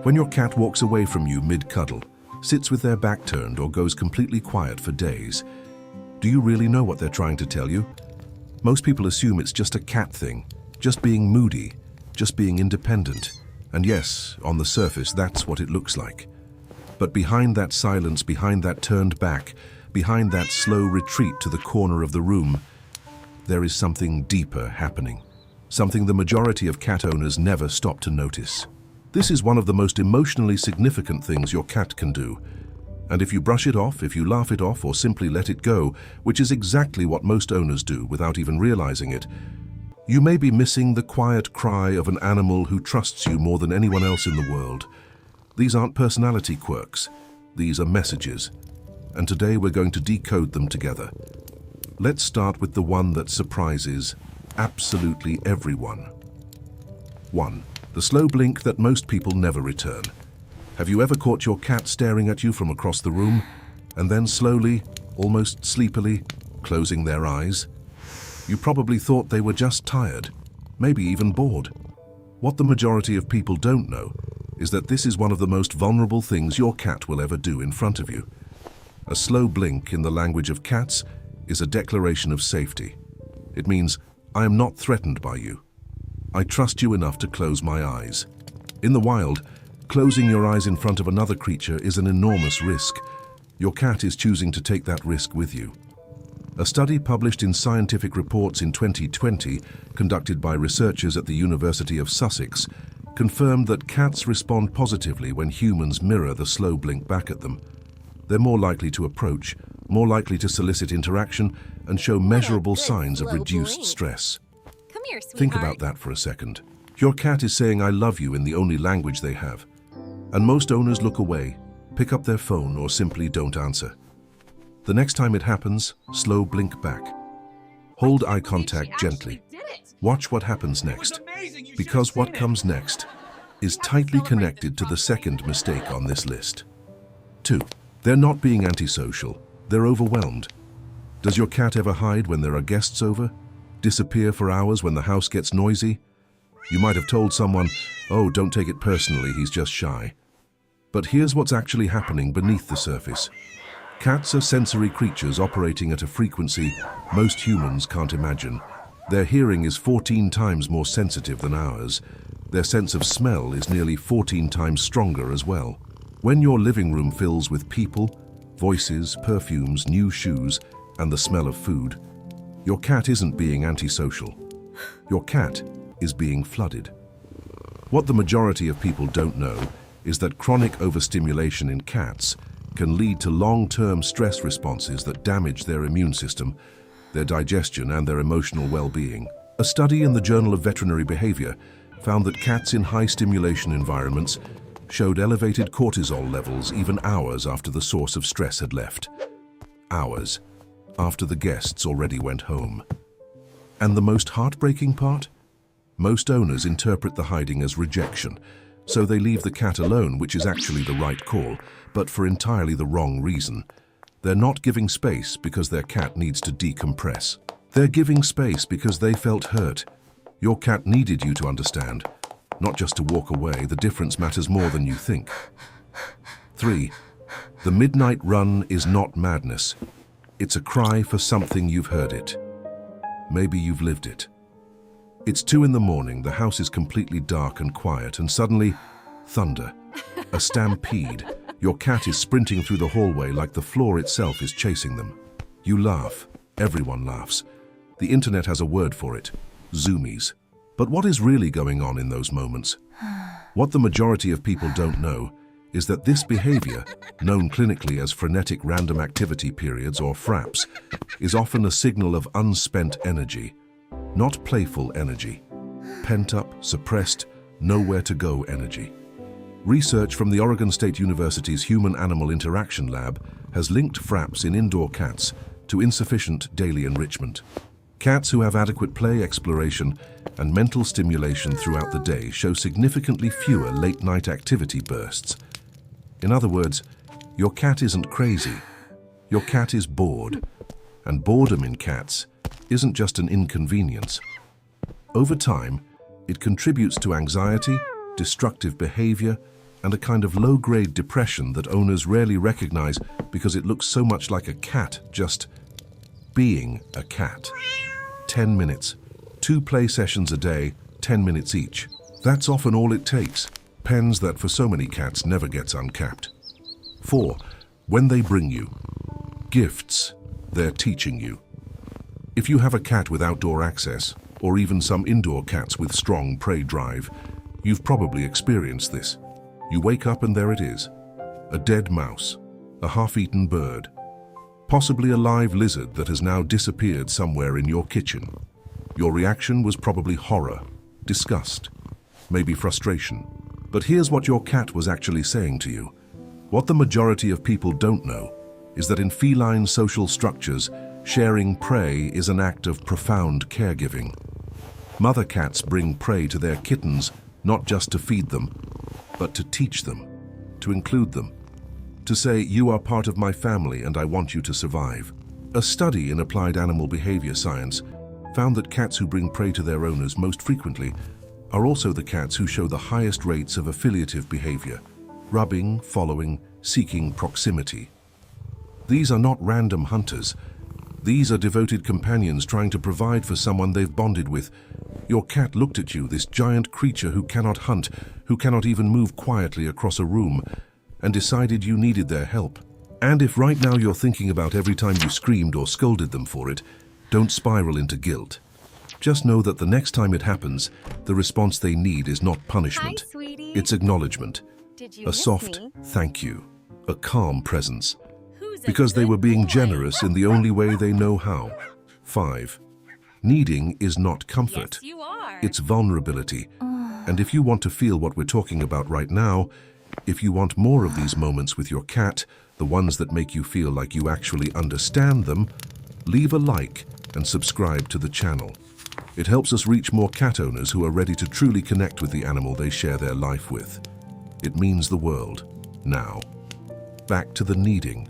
When your cat walks away from you mid-cuddle, sits with their back turned, or goes completely quiet for days, do you really know what they're trying to tell you? Most people assume it's just a cat thing, just being moody, just being independent. And yes, on the surface, that's what it looks like. But behind that silence, behind that turned back, behind that slow retreat to the corner of the room, there is something deeper happening. Something the majority of cat owners never stop to notice. This is one of the most emotionally significant things your cat can do. And if you brush it off, if you laugh it off, or simply let it go, which is exactly what most owners do without even realizing it, you may be missing the quiet cry of an animal who trusts you more than anyone else in the world. These aren't personality quirks. These are messages. And today we're going to decode them together. Let's start with the one that surprises absolutely everyone. 1. The slow blink that most people never return. Have you ever caught your cat staring at you from across the room, and then slowly, almost sleepily, closing their eyes? You probably thought they were just tired, maybe even bored. What the majority of people don't know is that this is one of the most vulnerable things your cat will ever do in front of you. A slow blink, in the language of cats, is a declaration of safety. It means, I am not threatened by you. I trust you enough to close my eyes. In the wild, closing your eyes in front of another creature is an enormous risk. Your cat is choosing to take that risk with you. A study published in Scientific Reports in 2020, conducted by researchers at the University of Sussex, confirmed that cats respond positively when humans mirror the slow blink back at them. They're more likely to approach, more likely to solicit interaction, and show measurable signs of reduced stress. Come here, sweetheart. Think about that for a second. Your cat is saying I love you in the only language they have. And most owners look away, pick up their phone, or simply don't answer. The next time it happens, slow blink back. Hold eye contact gently. Watch what happens next, because what comes next is tightly connected to the second mistake on this list. 2. They're not being antisocial, they're overwhelmed. Does your cat ever hide when there are guests over? Disappear for hours when the house gets noisy? You might have told someone, oh, don't take it personally, he's just shy. But here's what's actually happening beneath the surface. Cats are sensory creatures operating at a frequency most humans can't imagine. Their hearing is 14 times more sensitive than ours. Their sense of smell is nearly 14 times stronger as well. When your living room fills with people, voices, perfumes, new shoes, and the smell of food, your cat isn't being antisocial. Your cat is being flooded. What the majority of people don't know is that chronic overstimulation in cats can lead to long-term stress responses that damage their immune system, their digestion, and their emotional well-being. A study in the Journal of Veterinary Behavior found that cats in high-stimulation environments showed elevated cortisol levels even hours after the source of stress had left. Hours after the guests already went home. And the most heartbreaking part? Most owners interpret the hiding as rejection, so they leave the cat alone, which is actually the right call, but for entirely the wrong reason. They're not giving space because their cat needs to decompress. They're giving space because they felt hurt. Your cat needed you to understand, not just to walk away. The difference matters more than you think. 3. The midnight run is not madness. It's a cry for something. You've heard it. Maybe you've lived it. It's 2 in the morning, the house is completely dark and quiet, and suddenly, thunder. A stampede. Your cat is sprinting through the hallway like the floor itself is chasing them. You laugh. Everyone laughs. The internet has a word for it: zoomies. But what is really going on in those moments? What the majority of people don't know is that this behavior, known clinically as frenetic random activity periods or FRAPs, is often a signal of unspent energy, not playful energy. Pent up, suppressed, nowhere to go energy. Research from the Oregon State University's Human-Animal Interaction Lab has linked FRAPs in indoor cats to insufficient daily enrichment. Cats who have adequate play, exploration, and mental stimulation throughout the day show significantly fewer late-night activity bursts. In other words, your cat isn't crazy. Your cat is bored. And boredom in cats isn't just an inconvenience. Over time, it contributes to anxiety, destructive behavior, and a kind of low-grade depression that owners rarely recognize because it looks so much like a cat just being a cat. 10 minutes. 2 play sessions a day, 10 minutes each. That's often all it takes. Pens that for so many cats never gets uncapped. 4. When they bring you gifts, they're teaching you. If you have a cat with outdoor access, or even some indoor cats with strong prey drive, you've probably experienced this. You wake up and there it is. A dead mouse, a half-eaten bird, possibly a live lizard that has now disappeared somewhere in your kitchen. Your reaction was probably horror, disgust, maybe frustration. But here's what your cat was actually saying to you. What the majority of people don't know is that in feline social structures, sharing prey is an act of profound caregiving. Mother cats bring prey to their kittens not just to feed them, but to teach them, to include them, to say, "You are part of my family and I want you to survive." A study in applied animal behavior science found that cats who bring prey to their owners most frequently are also the cats who show the highest rates of affiliative behavior, rubbing, following, seeking proximity. These are not random hunters. These are devoted companions trying to provide for someone they've bonded with. Your cat looked at you, this giant creature who cannot hunt, who cannot even move quietly across a room, and decided you needed their help. And if right now you're thinking about every time you screamed or scolded them for it, don't spiral into guilt. Just know that the next time it happens, the response they need is not punishment. Hi, sweetie. It's acknowledgement. Did you A miss soft me? thank you. A calm presence. Who's a Because they good were being boy? generous in the only way they know how. 5. Needing is not comfort. Yes, you are. It's vulnerability. And if you want to feel what we're talking about right now, if you want more of these moments with your cat, the ones that make you feel like you actually understand them, leave a like and subscribe to the channel. It helps us reach more cat owners who are ready to truly connect with the animal they share their life with. It means the world. Now, back to the needing.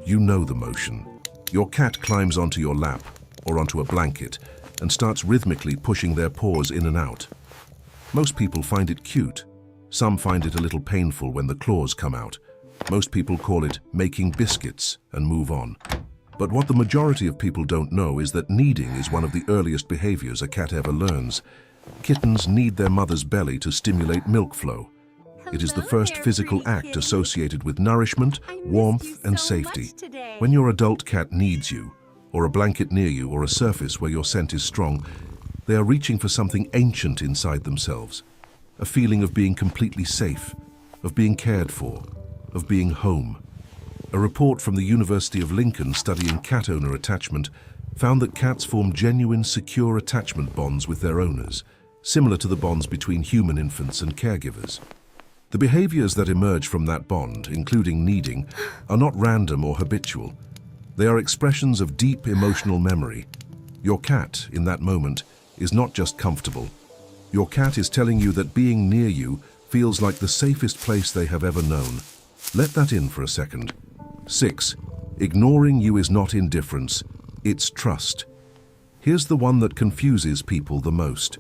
You know the motion. Your cat climbs onto your lap or onto a blanket and starts rhythmically pushing their paws in and out. Most people find it cute. Some find it a little painful when the claws come out. Most people call it making biscuits and move on. But what the majority of people don't know is that kneading is one of the earliest behaviors a cat ever learns. Kittens knead their mother's belly to stimulate milk flow. It is the Hello first there, physical pretty act kitty. associated with nourishment, I missed warmth, you and so safety. much today. When your adult cat needs you, or a blanket near you, or a surface where your scent is strong, they are reaching for something ancient inside themselves. A feeling of being completely safe, of being cared for, of being home. A report from the University of Lincoln studying cat owner attachment found that cats form genuine, secure attachment bonds with their owners, similar to the bonds between human infants and caregivers. The behaviors that emerge from that bond, including kneading, are not random or habitual. They are expressions of deep emotional memory. Your cat, in that moment, is not just comfortable. Your cat is telling you that being near you feels like the safest place they have ever known. Let that in for a second. 6. Ignoring you is not indifference, it's trust. Here's the one that confuses people the most.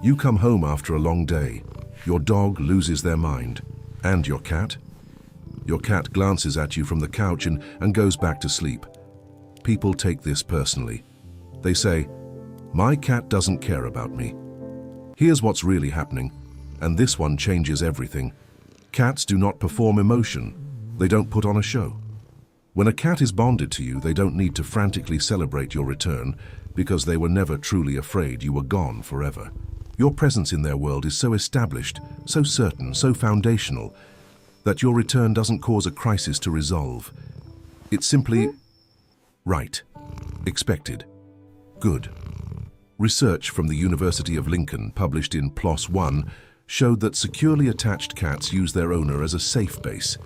You come home after a long day. Your dog loses their mind. And your cat? Your cat glances at you from the couch and goes back to sleep. People take this personally. They say, "My cat doesn't care about me." Here's what's really happening, and this one changes everything. Cats do not perform emotion. They don't put on a show. When a cat is bonded to you, they don't need to frantically celebrate your return because they were never truly afraid you were gone forever. Your presence in their world is so established, so certain, so foundational, that your return doesn't cause a crisis to resolve. It's simply right, expected, good. Research from the University of Lincoln, published in PLOS One, showed that securely attached cats use their owner as a safe base,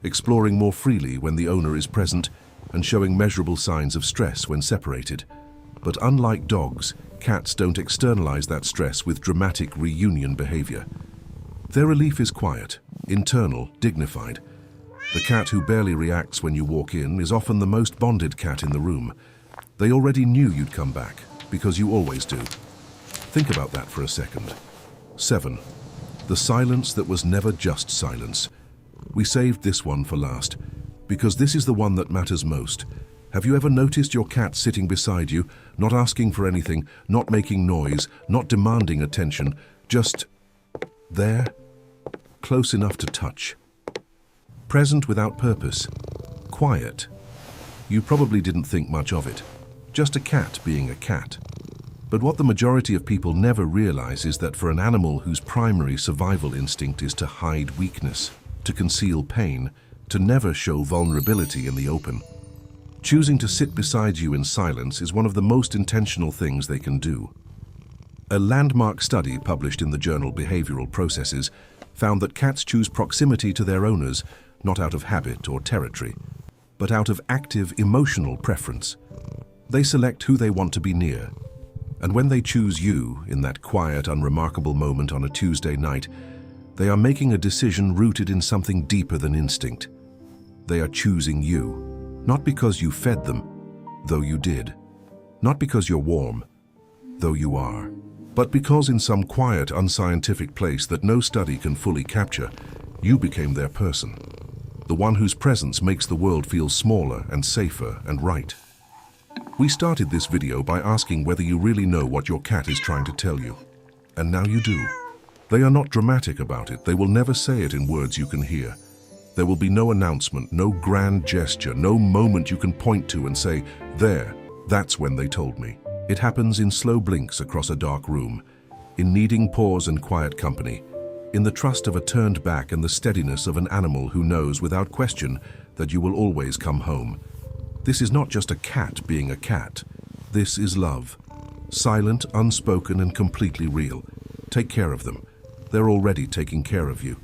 exploring more freely when the owner is present and showing measurable signs of stress when separated. But unlike dogs, cats don't externalize that stress with dramatic reunion behavior. Their relief is quiet, internal, dignified. The cat who barely reacts when you walk in is often the most bonded cat in the room. They already knew you'd come back, because you always do. Think about that for a second. 7. The silence that was never just silence. We saved this one for last, because this is the one that matters most. Have you ever noticed your cat sitting beside you, not asking for anything, not making noise, not demanding attention, just there, close enough to touch? Present without purpose, quiet. You probably didn't think much of it. Just a cat being a cat. But what the majority of people never realize is that for an animal whose primary survival instinct is to hide weakness, to conceal pain, to never show vulnerability in the open, choosing to sit beside you in silence is one of the most intentional things they can do. A landmark study published in the journal Behavioral Processes found that cats choose proximity to their owners not out of habit or territory, but out of active emotional preference. They select who they want to be near. And when they choose you in that quiet, unremarkable moment on a Tuesday night, they are making a decision rooted in something deeper than instinct. They are choosing you, not because you fed them, though you did, not because you're warm, though you are, but because in some quiet, unscientific place that no study can fully capture, you became their person, the one whose presence makes the world feel smaller and safer and right. We started this video by asking whether you really know what your cat is trying to tell you. And now you do. They are not dramatic about it. They will never say it in words you can hear. There will be no announcement, no grand gesture, no moment you can point to and say, there, that's when they told me. It happens in slow blinks across a dark room, in needing pause and quiet company, in the trust of a turned back and the steadiness of an animal who knows without question that you will always come home. This is not just a cat being a cat. This is love. Silent, unspoken, and completely real. Take care of them. They're already taking care of you.